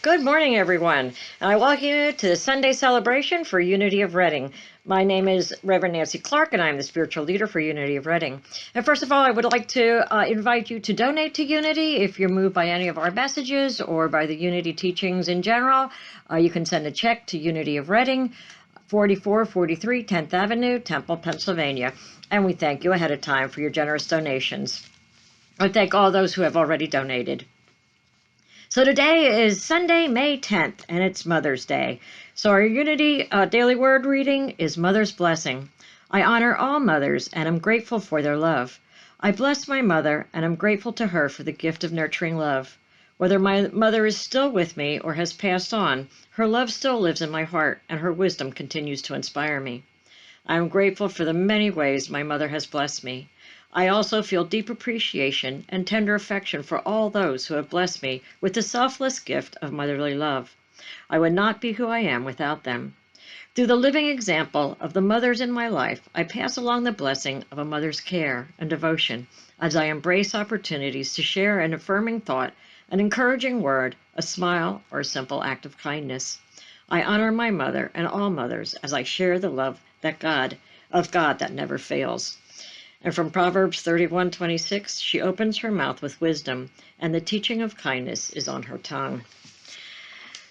Good morning, everyone, and I welcome you to the Sunday celebration for Unity of Reading. My name is Reverend Nancy Clark, and I'm the spiritual leader for Unity of Reading. And first of all, I would like to invite you to donate to Unity if you're moved by any of our messages or by the Unity teachings in general. You can send a check to Unity of Reading, 4443 10th Avenue, Temple, Pennsylvania. And we thank you ahead of time for your generous donations. I thank all those who have already donated. So today is Sunday, May 10th, and it's Mother's Day. So our Unity daily word reading is Mother's Blessing. I honor all mothers, and am grateful for their love. I bless my mother, and am grateful to her for the gift of nurturing love. Whether my mother is still with me or has passed on, her love still lives in my heart, and her wisdom continues to inspire me. I am grateful for the many ways my mother has blessed me. I also feel deep appreciation and tender affection for all those who have blessed me with the selfless gift of motherly love. I would not be who I am without them. Through the living example of the mothers in my life, I pass along the blessing of a mother's care and devotion as I embrace opportunities to share an affirming thought, an encouraging word, a smile, or a simple act of kindness. I honor my mother and all mothers as I share the love of God that never fails. And from Proverbs 31:26, she opens her mouth with wisdom, and the teaching of kindness is on her tongue.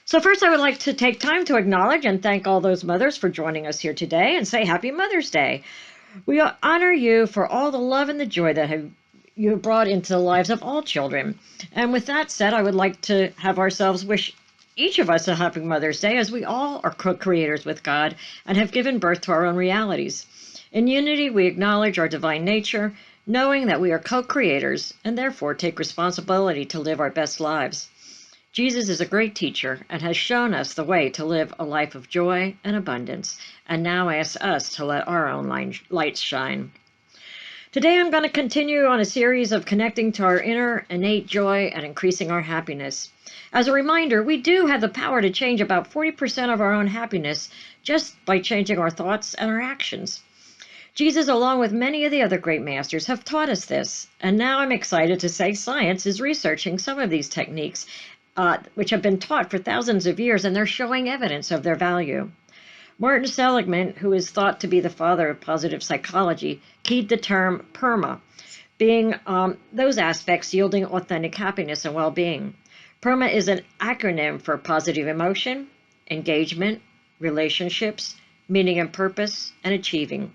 So first, I would like to take time to acknowledge and thank all those mothers for joining us here today and say Happy Mother's Day. We honor you for all the love and the joy that you have brought into the lives of all children. And with that said, I would like to have ourselves wish each of us a happy Mother's Day, as we all are co-creators with God and have given birth to our own realities. In unity, we acknowledge our divine nature, knowing that we are co-creators and therefore take responsibility to live our best lives. Jesus is a great teacher and has shown us the way to live a life of joy and abundance, and now asks us to let our own lights shine. Today, I'm going to continue on a series of connecting to our inner innate joy and increasing our happiness. As a reminder, we do have the power to change about 40% of our own happiness just by changing our thoughts and our actions. Jesus, along with many of the other great masters, have taught us this, and now I'm excited to say science is researching some of these techniques, which have been taught for thousands of years, and they're showing evidence of their value. Martin Seligman, who is thought to be the father of positive psychology, keyed the term PERMA, being those aspects yielding authentic happiness and well-being. PERMA is an acronym for positive emotion, engagement, relationships, meaning and purpose, and achieving.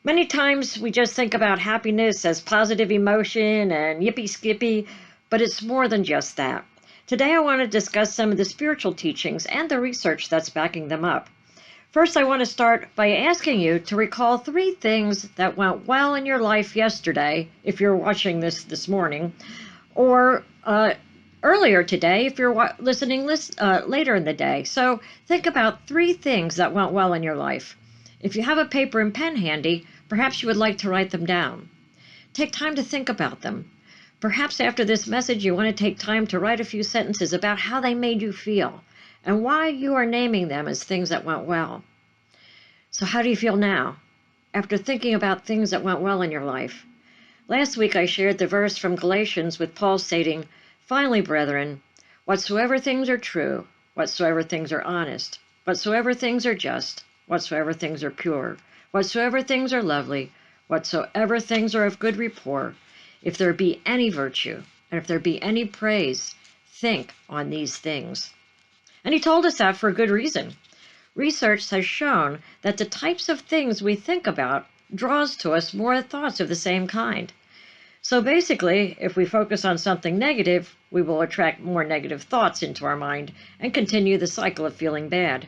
Many times we just think about happiness as positive emotion and yippee-skippy, but it's more than just that. Today I want to discuss some of the spiritual teachings and the research that's backing them up. First, I want to start by asking you to recall 3 things that went well in your life yesterday, if you're watching this morning, or earlier today, if you're listening later in the day. So think about 3 things that went well in your life. If you have a paper and pen handy, perhaps you would like to write them down. Take time to think about them. Perhaps after this message, you want to take time to write a few sentences about how they made you feel and why you are naming them as things that went well. So how do you feel now, after thinking about things that went well in your life? Last week, I shared the verse from Galatians with Paul stating, "Finally, brethren, whatsoever things are true, whatsoever things are honest, whatsoever things are just, whatsoever things are pure, whatsoever things are lovely, whatsoever things are of good report, if there be any virtue, and if there be any praise, think on these things." And he told us that for a good reason. Research has shown that the types of things we think about draws to us more thoughts of the same kind. So basically, if we focus on something negative, we will attract more negative thoughts into our mind and continue the cycle of feeling bad.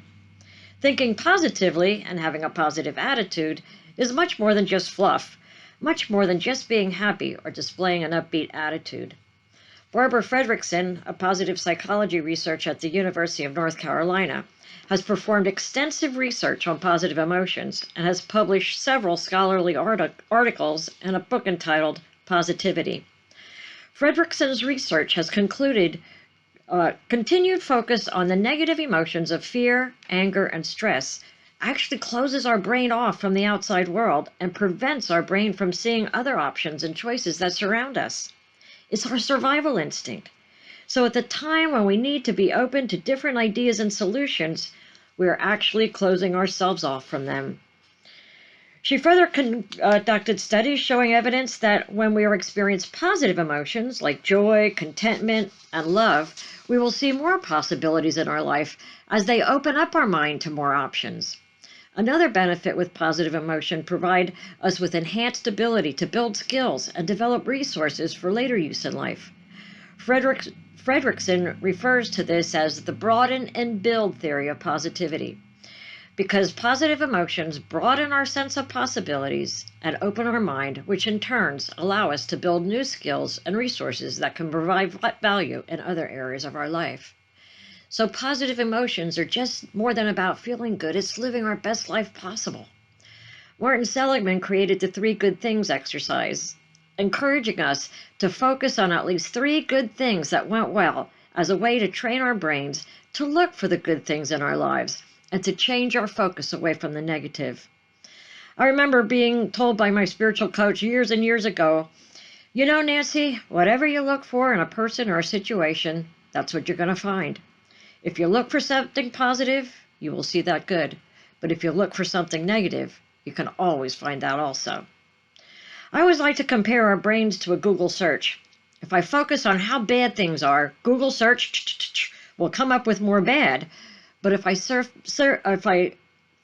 Thinking positively and having a positive attitude is much more than just fluff, much more than just being happy or displaying an upbeat attitude. Barbara Fredrickson, a positive psychology researcher at the University of North Carolina, has performed extensive research on positive emotions and has published several scholarly articles and a book entitled Positivity. Fredrickson's research has concluded continued focus on the negative emotions of fear, anger, and stress actually closes our brain off from the outside world and prevents our brain from seeing other options and choices that surround us. It's our survival instinct. So at the time when we need to be open to different ideas and solutions, we are actually closing ourselves off from them. She further conducted studies showing evidence that when we experience positive emotions like joy, contentment, and love, we will see more possibilities in our life as they open up our mind to more options. Another benefit with positive emotion provide us with enhanced ability to build skills and develop resources for later use in life. Fredrickson refers to this as the broaden and build theory of positivity, because positive emotions broaden our sense of possibilities and open our mind, which in turns allow us to build new skills and resources that can provide value in other areas of our life. So positive emotions are just more than about feeling good, it's living our best life possible. Martin Seligman created the 3 good things exercise, encouraging us to focus on at least 3 good things that went well as a way to train our brains to look for the good things in our lives and to change our focus away from the negative. I remember being told by my spiritual coach years and years ago, you know, Nancy, whatever you look for in a person or a situation, that's what you're going to find. If you look for something positive, you will see that good. But if you look for something negative, you can always find that also. I always like to compare our brains to a Google search. If I focus on how bad things are, Google search will come up with more bad. But if I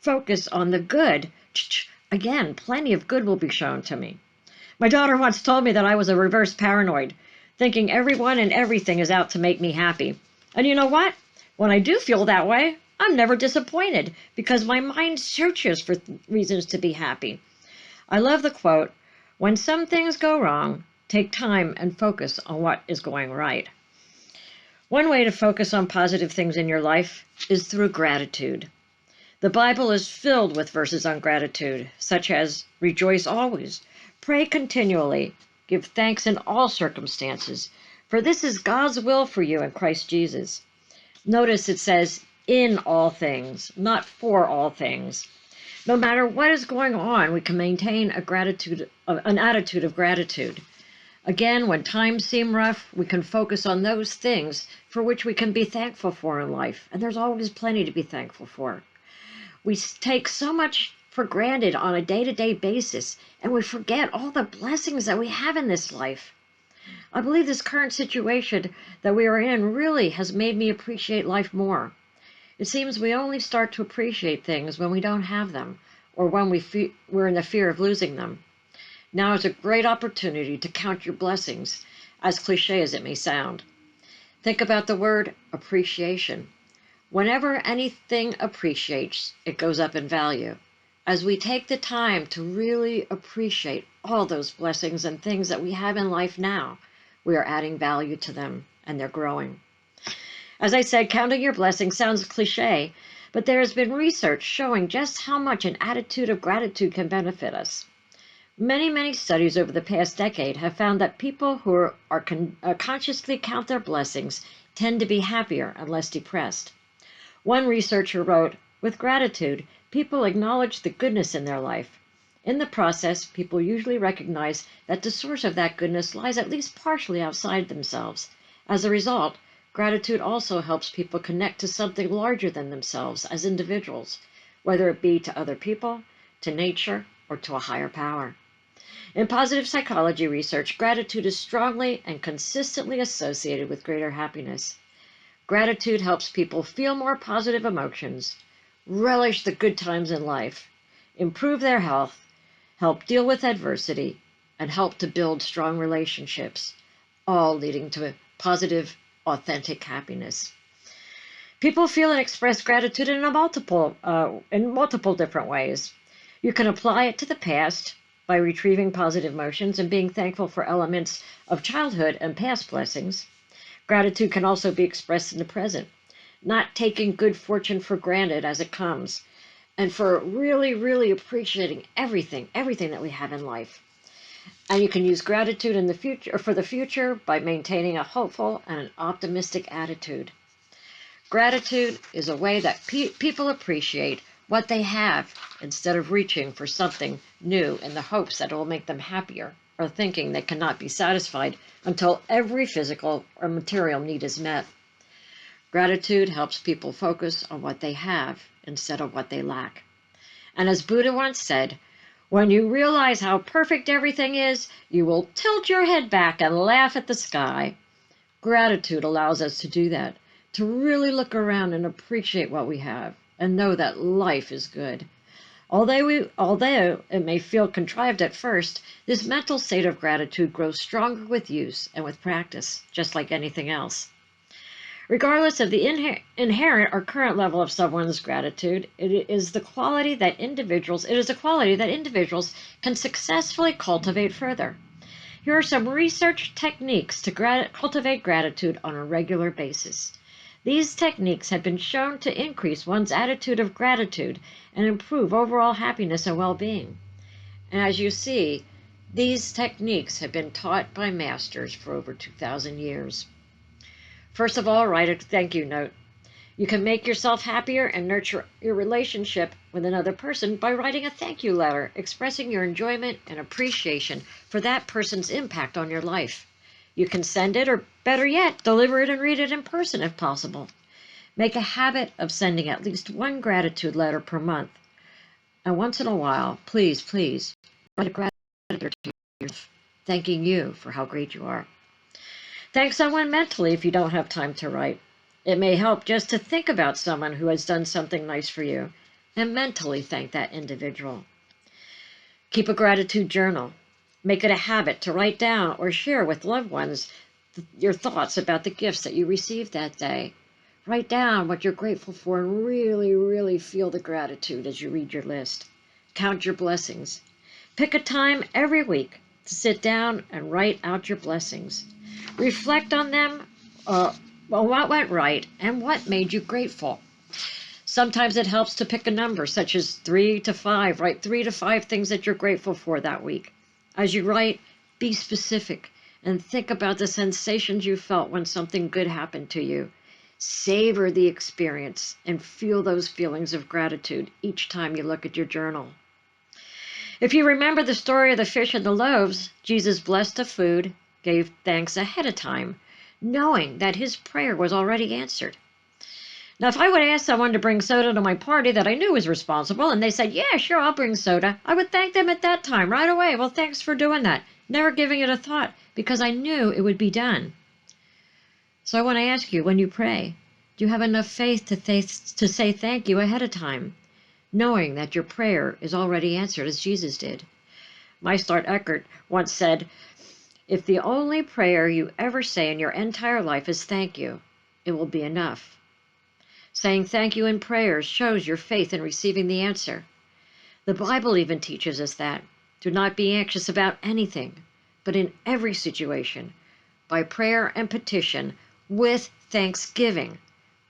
focus on the good, again, plenty of good will be shown to me. My daughter once told me that I was a reverse paranoid, thinking everyone and everything is out to make me happy. And you know what? When I do feel that way, I'm never disappointed because my mind searches for reasons to be happy. I love the quote, when some things go wrong, take time and focus on what is going right. One way to focus on positive things in your life is through gratitude. The Bible is filled with verses on gratitude, such as rejoice always, pray continually, give thanks in all circumstances, for this is God's will for you in Christ Jesus. Notice it says in all things, not for all things. No matter what is going on, we can maintain an attitude of gratitude. Again, when times seem rough, we can focus on those things for which we can be thankful for in life, and there's always plenty to be thankful for. We take so much for granted on a day-to-day basis, and we forget all the blessings that we have in this life. I believe this current situation that we are in really has made me appreciate life more. It seems we only start to appreciate things when we don't have them, or when we're in the fear of losing them. Now is a great opportunity to count your blessings, as cliche as it may sound. Think about the word appreciation. Whenever anything appreciates, it goes up in value. As we take the time to really appreciate all those blessings and things that we have in life now, we are adding value to them and they're growing. As I said, counting your blessings sounds cliche, but there has been research showing just how much an attitude of gratitude can benefit us. Many studies over the past decade have found that people who consciously count their blessings tend to be happier and less depressed. One researcher wrote, with gratitude, people acknowledge the goodness in their life. In the process, people usually recognize that the source of that goodness lies at least partially outside themselves. As a result, gratitude also helps people connect to something larger than themselves as individuals, whether it be to other people, to nature, or to a higher power. In positive psychology research, gratitude is strongly and consistently associated with greater happiness. Gratitude helps people feel more positive emotions, relish the good times in life, improve their health, help deal with adversity, and help to build strong relationships, all leading to positive, authentic happiness. People feel and express gratitude in multiple different ways. You can apply it to the past by retrieving positive emotions and being thankful for elements of childhood and past blessings. Gratitude can also be expressed in the present, not taking good fortune for granted as it comes, and for really appreciating everything that we have in life. And you can use gratitude in the future, or for the future, by maintaining a hopeful and an optimistic attitude. Gratitude is a way that people appreciate what they have instead of reaching for something new in the hopes that it will make them happier or or thinking they cannot be satisfied until every physical or material need is met. Gratitude helps people focus on what they have instead of what they lack. And as Buddha once said, when you realize how perfect everything is, you will tilt your head back and laugh at the sky. Gratitude allows us to do that, to really look around and appreciate what we have and know that life is good. Although it may feel contrived at first, this mental state of gratitude grows stronger with use and with practice, just like anything else. Regardless of the inherent or current level of someone's gratitude, it is a quality that individuals can successfully cultivate further. Here are some research techniques to cultivate gratitude on a regular basis. These techniques have been shown to increase one's attitude of gratitude and improve overall happiness and well-being. And as you see, these techniques have been taught by masters for over 2,000 years. First of all, write a thank you note. You can make yourself happier and nurture your relationship with another person by writing a thank you letter, expressing your enjoyment and appreciation for that person's impact on your life. You can send it, or better yet, deliver it and read it in person if possible. Make a habit of sending at least one gratitude letter per month. And once in a while, please, write a gratitude letter to yourself, thanking you for how great you are. Thank someone mentally if you don't have time to write. It may help just to think about someone who has done something nice for you and mentally thank that individual. Keep a gratitude journal. Make it a habit to write down or share with loved ones your thoughts about the gifts that you received that day. Write down what you're grateful for and really feel the gratitude as you read your list. Count your blessings. Pick a time every week to sit down and write out your blessings. Reflect on them, what went right and what made you grateful. Sometimes it helps to pick a number, such as 3 to 5. Write 3 to 5 things that you're grateful for that week. As you write, be specific and think about the sensations you felt when something good happened to you. Savor the experience and feel those feelings of gratitude each time you look at your journal. If you remember the story of the fish and the loaves, Jesus blessed the food, gave thanks ahead of time, knowing that his prayer was already answered. Now, if I would ask someone to bring soda to my party that I knew was responsible, and they said, yeah, sure, I'll bring soda, I would thank them at that time, right away. Well, thanks for doing that. Never giving it a thought, because I knew it would be done. So I want to ask you, when you pray, do you have enough faith to say thank you ahead of time, knowing that your prayer is already answered as Jesus did? Meister Eckhart once said, if the only prayer you ever say in your entire life is thank you, it will be enough. Saying thank you in prayers shows your faith in receiving the answer. The Bible even teaches us that. Do not be anxious about anything, but in every situation, by prayer and petition, with thanksgiving,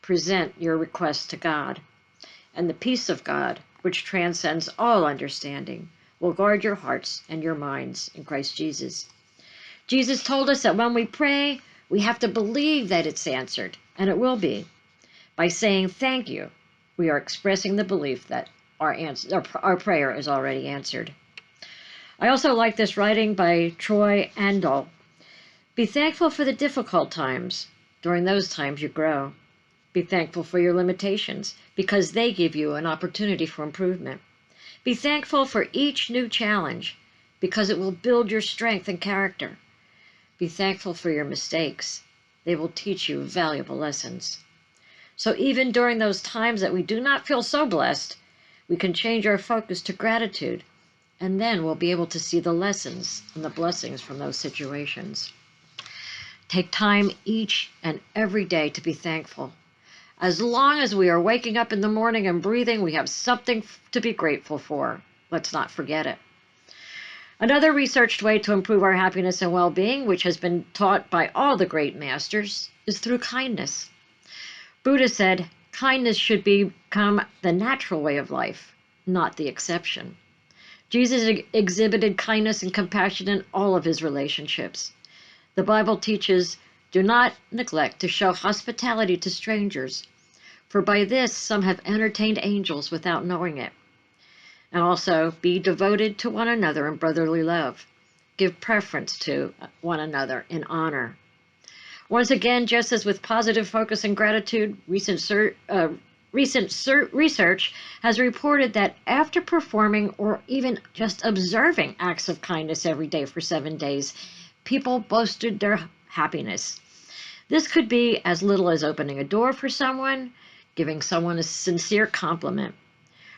present your requests to God. And the peace of God, which transcends all understanding, will guard your hearts and your minds in Christ Jesus. Jesus told us that when we pray, we have to believe that it's answered, and it will be. By saying thank you, we are expressing the belief that our prayer is already answered. I also like this writing by Troy Andal. Be thankful for the difficult times. During those times you grow. Be thankful for your limitations, because they give you an opportunity for improvement. Be thankful for each new challenge, because it will build your strength and character. Be thankful for your mistakes. They will teach you valuable lessons. So even during those times that we do not feel so blessed, we can change our focus to gratitude, and then we'll be able to see the lessons and the blessings from those situations. Take time each and every day to be thankful. As long as we are waking up in the morning and breathing, we have something to be grateful for. Let's not forget it. Another researched way to improve our happiness and well-being, which has been taught by all the great masters, is through kindness. Buddha said, kindness should become the natural way of life, not the exception. Jesus exhibited kindness and compassion in all of his relationships. The Bible teaches, do not neglect to show hospitality to strangers, for by this some have entertained angels without knowing it. And also, be devoted to one another in brotherly love. give preference to one another in honor. Once again, just as with positive focus and gratitude, research has reported that after performing or even just observing acts of kindness every day for 7 days, people boosted their happiness. This could be as little as opening a door for someone, giving someone a sincere compliment.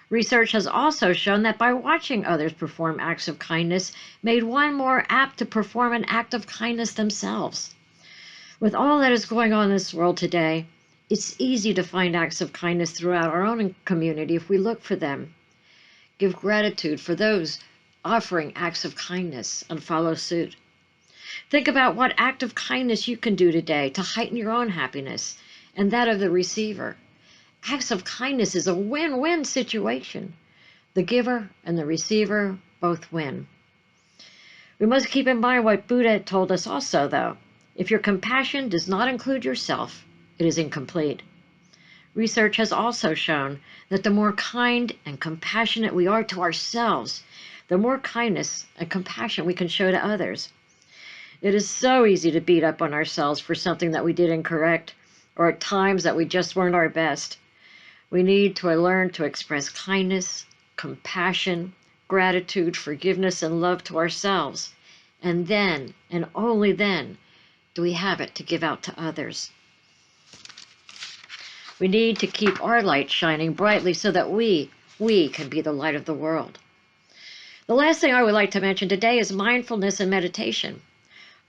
Research has also shown that by watching others perform acts of kindness made one more apt to perform an act of kindness themselves. With all that is going on in this world today, it's easy to find acts of kindness throughout our own community if we look for them. Give gratitude for those offering acts of kindness and follow suit. Think about what act of kindness you can do today to heighten your own happiness and that of the receiver. Acts of kindness is a win-win situation. The giver and the receiver both win. We must keep in mind what Buddha told us also, though. If your compassion does not include yourself, it is incomplete. Research has also shown that the more kind and compassionate we are to ourselves, the more kindness and compassion we can show to others. It is so easy to beat up on ourselves for something that we did incorrect, or at times that we just weren't our best. We need to learn to express kindness, compassion, gratitude, forgiveness, and love to ourselves. And then, and only then, do we have it to give out to others. We need to keep our light shining brightly so that we can be the light of the world. The last thing I would like to mention today is mindfulness and meditation.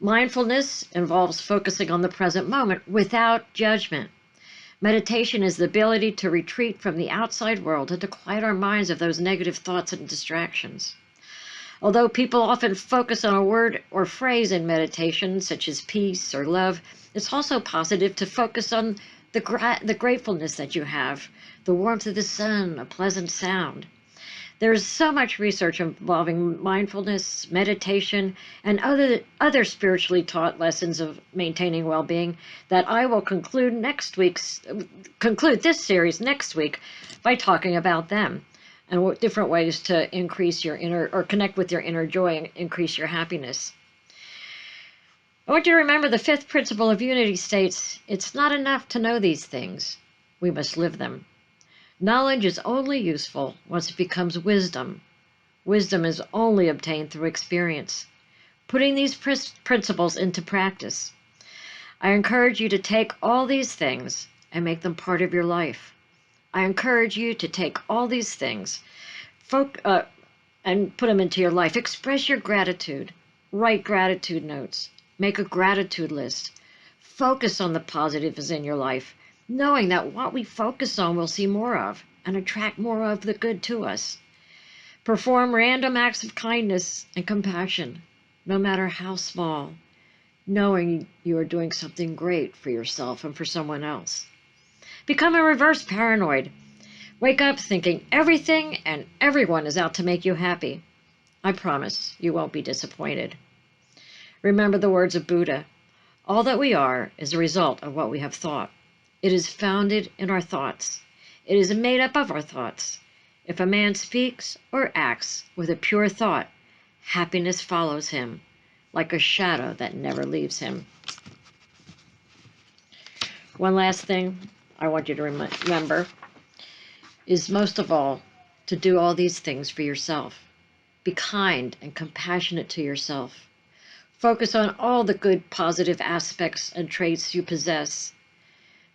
Mindfulness involves focusing on the present moment without judgment. Meditation is the ability to retreat from the outside world and to quiet our minds of those negative thoughts and distractions. Although people often focus on a word or phrase in meditation, such as peace or love, it's also positive to focus on the gratefulness that you have, the warmth of the sun, a pleasant sound. There is so much research involving mindfulness, meditation, and other spiritually taught lessons of maintaining well-being that I will conclude this series next week by talking about them and what different ways to increase your inner or connect with your inner joy and increase your happiness. I want you to remember the fifth principle of unity states, it's not enough to know these things. We must live them. Knowledge is only useful once it becomes wisdom. Wisdom is only obtained through experience. Putting these principles into practice. I encourage you to take all these things and make them part of your life. I encourage you to take all these things and put them into your life. Express your gratitude. Write gratitude notes. Make a gratitude list. Focus on the positives in your life, knowing that what we focus on we'll see more of and attract more of the good to us. Perform random acts of kindness and compassion, no matter how small, knowing you are doing something great for yourself and for someone else. Become a reverse paranoid. Wake up thinking everything and everyone is out to make you happy. I promise you won't be disappointed. Remember the words of Buddha. All that we are is a result of what we have thought. It is founded in our thoughts. It is made up of our thoughts. If a man speaks or acts with a pure thought, happiness follows him, like a shadow that never leaves him. One last thing I want you to remember is most of all to do all these things for yourself. Be kind and compassionate to yourself. Focus on all the good positive aspects and traits you possess.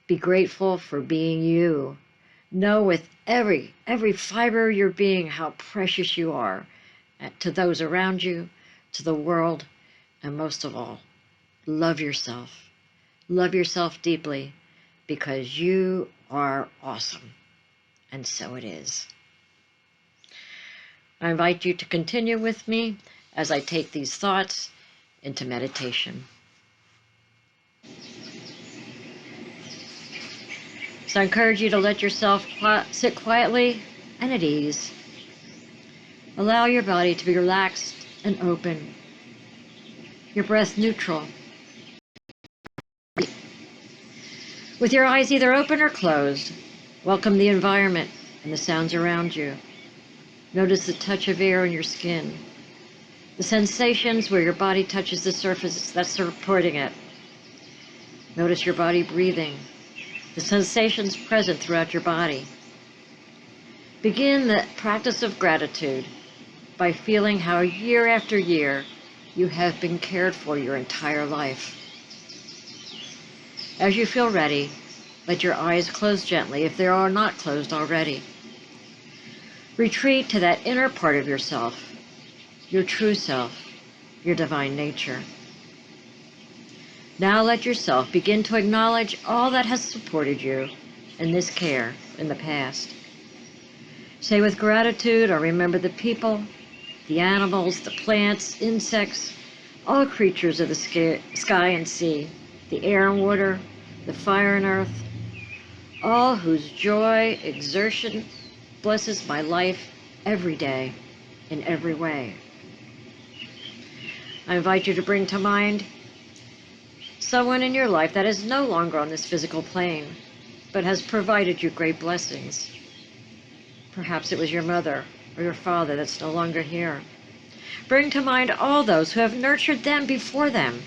Be grateful for being you. Know with every fiber of your being how precious you are to those around you, to the world, and most of all, love yourself. Love yourself deeply because you are awesome. And so it is. I invite you to continue with me as I take these thoughts into meditation. So I encourage you to let yourself sit quietly and at ease. Allow your body to be relaxed and open. Your breath neutral. With your eyes either open or closed, welcome the environment and the sounds around you. Notice the touch of air on your skin, the sensations where your body touches the surface that's supporting it. Notice your body breathing, the sensations present throughout your body. Begin the practice of gratitude by feeling how year after year you have been cared for your entire life. As you feel ready, let your eyes close gently if they are not closed already. Retreat to that inner part of yourself, your true self, your divine nature. Now let yourself begin to acknowledge all that has supported you in this care in the past. Say with gratitude or remember the people, the animals, the plants, insects, all creatures of the sky and sea, the air and water, the fire and earth, all whose joy, exertion blesses my life every day in every way. I invite you to bring to mind someone in your life that is no longer on this physical plane, but has provided you great blessings. Perhaps it was your mother or your father that's no longer here. Bring to mind all those who have nurtured them before them.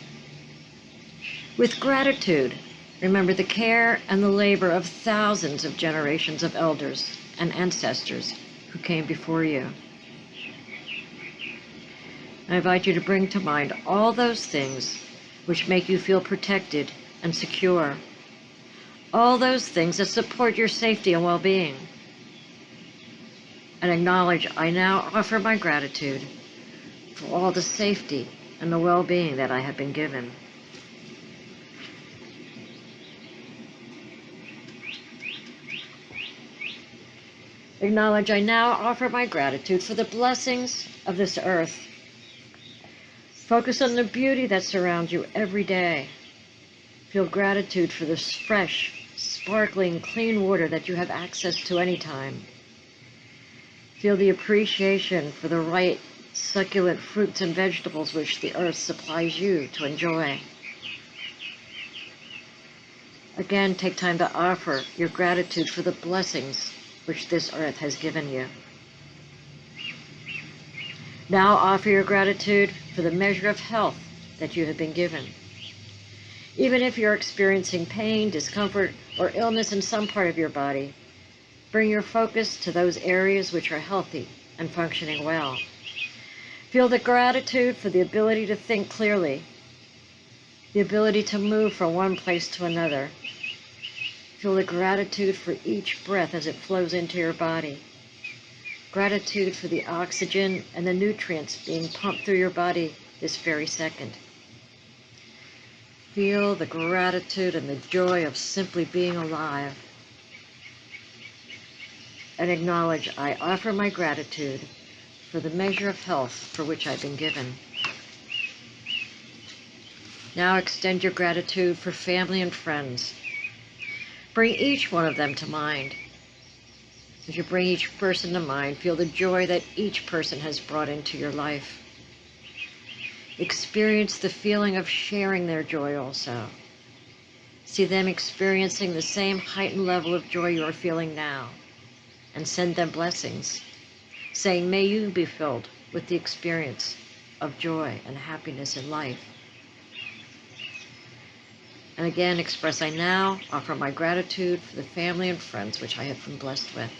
With gratitude, remember the care and the labor of thousands of generations of elders and ancestors who came before you. I invite you to bring to mind all those things which make you feel protected and secure. All those things that support your safety and well-being. And acknowledge I now offer my gratitude for all the safety and the well-being that I have been given. Acknowledge I now offer my gratitude for the blessings of this earth. Focus on the beauty that surrounds you every day. Feel gratitude for this fresh, sparkling, clean water that you have access to anytime. Feel the appreciation for the right, succulent fruits and vegetables which the earth supplies you to enjoy. Again, take time to offer your gratitude for the blessings which this earth has given you. Now offer your gratitude for the measure of health that you have been given. Even if you're experiencing pain, discomfort, or illness in some part of your body, bring your focus to those areas which are healthy and functioning well. Feel the gratitude for the ability to think clearly, the ability to move from one place to another. Feel the gratitude for each breath as it flows into your body. Gratitude for the oxygen and the nutrients being pumped through your body this very second. Feel the gratitude and the joy of simply being alive. And acknowledge I offer my gratitude for the measure of health for which I've been given. Now extend your gratitude for family and friends. Bring each one of them to mind. As you bring each person to mind, feel the joy that each person has brought into your life. Experience the feeling of sharing their joy also. See them experiencing the same heightened level of joy you are feeling now, and send them blessings, saying, may you be filled with the experience of joy and happiness in life. And again, express I now offer my gratitude for the family and friends which I have been blessed with.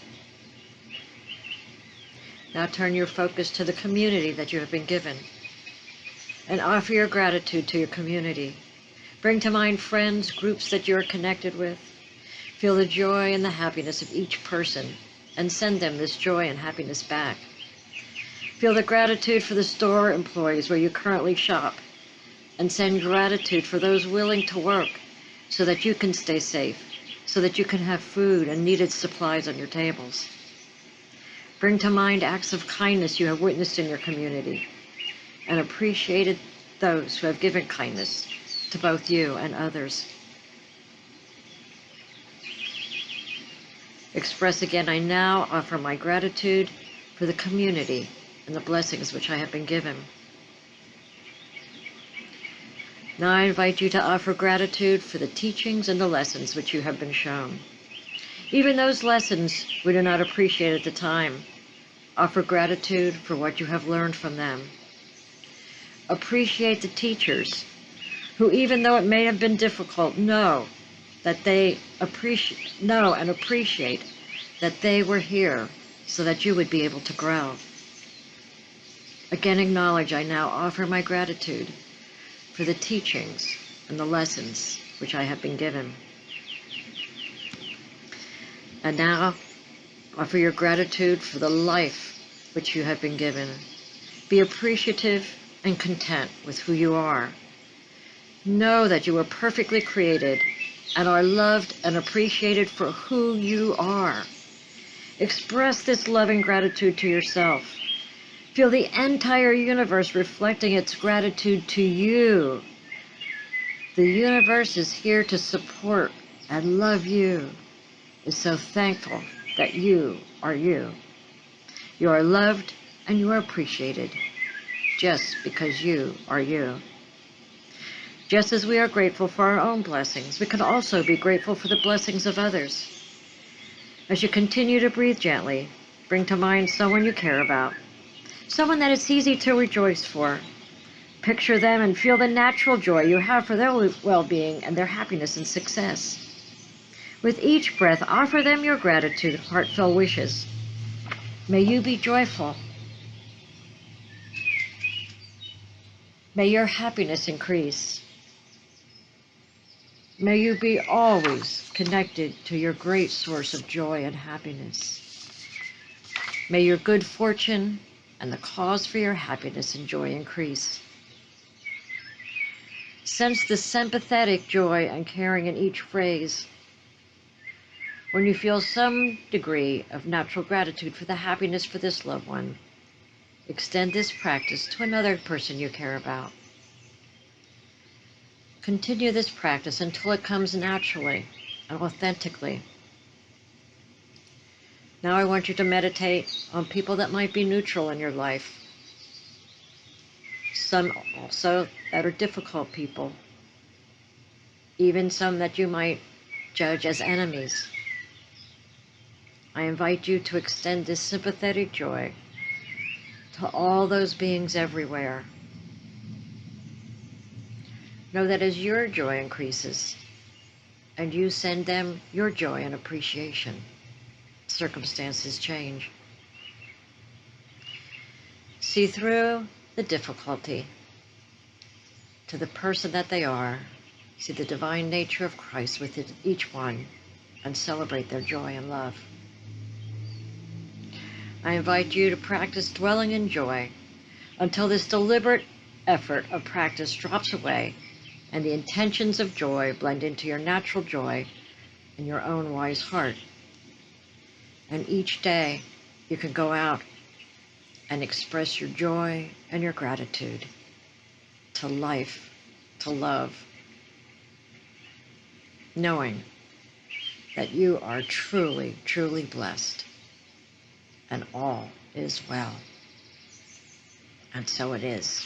Now turn your focus to the community that you have been given, and offer your gratitude to your community. Bring to mind friends, groups that you are connected with. Feel the joy and the happiness of each person, and send them this joy and happiness back. Feel the gratitude for the store employees where you currently shop, and send gratitude for those willing to work so that you can stay safe, so that you can have food and needed supplies on your tables. Bring to mind acts of kindness you have witnessed in your community, and appreciated those who have given kindness to both you and others. Express again, I now offer my gratitude for the community and the blessings which I have been given. Now I invite you to offer gratitude for the teachings and the lessons which you have been shown. Even those lessons we do not appreciate at the time, offer gratitude for what you have learned from them. Appreciate the teachers who, even though it may have been difficult, know that they know and appreciate that they were here so that you would be able to grow. Again, acknowledge I now offer my gratitude for the teachings and the lessons which I have been given. And now offer your gratitude for the life which you have been given. Be appreciative and content with who you are. Know that you are perfectly created and are loved and appreciated for who you are. Express this loving gratitude to yourself. Feel the entire universe reflecting its gratitude to you. The universe is here to support and love you. Is so thankful that you are you. You are loved and you are appreciated just because you are you. Just as we are grateful for our own blessings, we can also be grateful for the blessings of others. As you continue to breathe gently, bring to mind someone you care about, someone that it's easy to rejoice for. Picture them and feel the natural joy you have for their well-being and their happiness and success. With each breath, offer them your gratitude, heartfelt wishes. May you be joyful. May your happiness increase. May you be always connected to your great source of joy and happiness. May your good fortune and the cause for your happiness and joy increase. Sense the sympathetic joy and caring in each phrase. When you feel some degree of natural gratitude for the happiness for this loved one, extend this practice to another person you care about. Continue this practice until it comes naturally and authentically. Now I want you to meditate on people that might be neutral in your life. Some also that are difficult people. Even some that you might judge as enemies. I invite you to extend this sympathetic joy to all those beings everywhere. Know that as your joy increases and you send them your joy and appreciation, circumstances change. See through the difficulty to the person that they are. See the divine nature of Christ within each one and celebrate their joy and love. I invite you to practice dwelling in joy until this deliberate effort of practice drops away and the intentions of joy blend into your natural joy in your own wise heart. And each day you can go out and express your joy and your gratitude to life, to love, knowing that you are truly, truly blessed and all is well. And so it is.